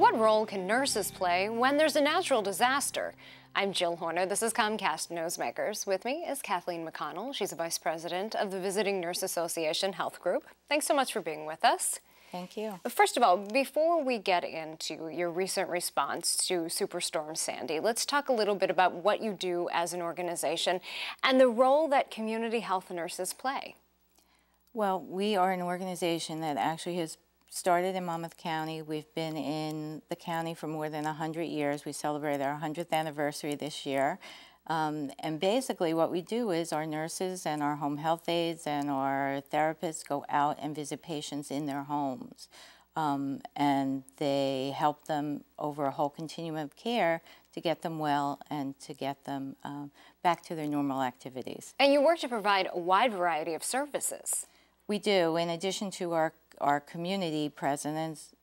What role can nurses play when there's a natural disaster? I'm Jill Horner. This is Comcast NewsMakers. With me is Kathleen McConnell. She's a vice president of the Visiting Nurse Association Health Group. Thanks so much for being with us. Thank you. But first of all, before we get into your recent response to Superstorm Sandy, let's talk a little bit about what you do as an organization and the role that community health nurses play. Well, we are an organization that actually has started in Monmouth County. We've been in the county for more than 100 years. We celebrate our 100th anniversary this year. And basically what we do is our nurses and our home health aides and our therapists go out and visit patients in their homes. And they help them over a whole continuum of care to get them well and to get them back to their normal activities. And you work to provide a wide variety of services. We do. In addition to our community presence,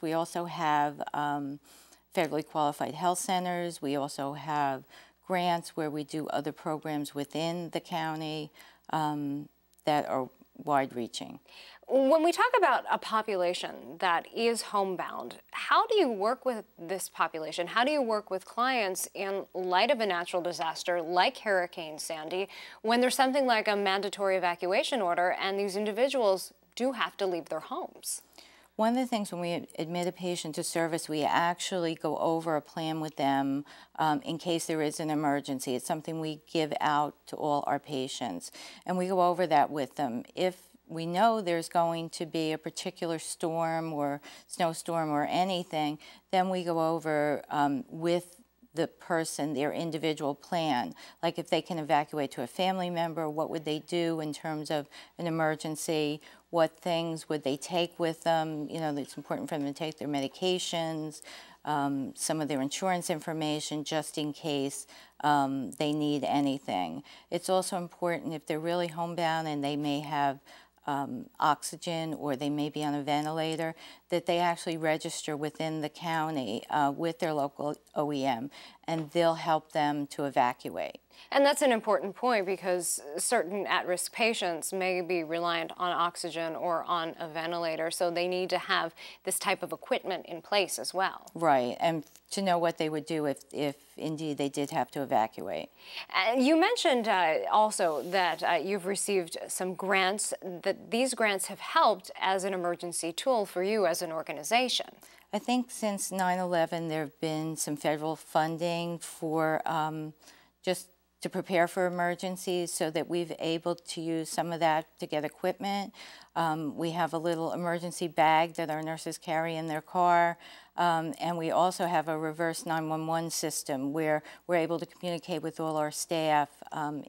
we also have federally qualified health centers. We also have grants where we do other programs within the county that are wide-reaching. When we talk about a population that is homebound, how do you work with this population? How do you work with clients in light of a natural disaster like Hurricane Sandy when there's something like a mandatory evacuation order and these individuals do have to leave their homes? One of the things when we admit a patient to service, we actually go over a plan with them in case there is an emergency. It's something we give out to all our patients, and we go over that with them. If we know there's going to be a particular storm or snowstorm or anything, then we go over with the person their individual plan. Like if they can evacuate to a family member, what would they do in terms of an emergency? What things would they take with them? You know, it's important for them to take their medications, some of their insurance information just in case they need anything. It's also important if they're really homebound and they may have oxygen or they may be on a ventilator, that they actually register within the county with their local OEM, and they'll help them to evacuate. And that's an important point because certain at-risk patients may be reliant on oxygen or on a ventilator, so they need to have this type of equipment in place as well. Right, and to know what they would do if indeed they did have to evacuate. You mentioned also that you've received some grants, that these grants have helped as an emergency tool for you as an organization. I think since 9/11 there have been some federal funding for just to prepare for emergencies, so that we've able to use some of that to get equipment. We have a little emergency bag that our nurses carry in their car, and we also have a reverse 911 system where we're able to communicate with all our staff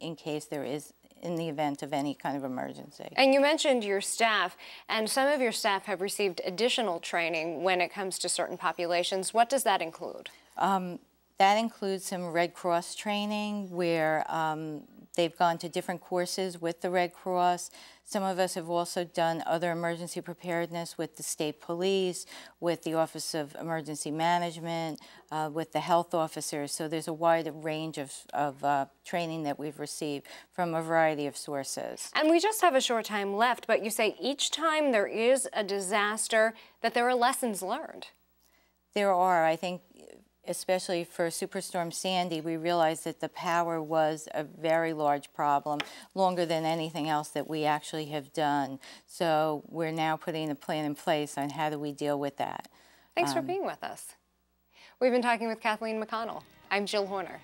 in case there is, in the event of any kind of emergency. And you mentioned your staff, and some of your staff have received additional training when it comes to certain populations. What does that include? That includes some Red Cross training where they've gone to different courses with the Red Cross. Some of us have also done other emergency preparedness with the state police, with the Office of Emergency Management, with the health officers. So there's a wide range of training that we've received from a variety of sources. And we just have a short time left, but you say each time there is a disaster that there are lessons learned. There are, I think, especially for Superstorm Sandy, we realized that the power was a very large problem, longer than anything else that we actually have done. So we're now putting a plan in place on how do we deal with that. Thanks for being with us. We've been talking with Kathleen McConnell. I'm Jill Horner.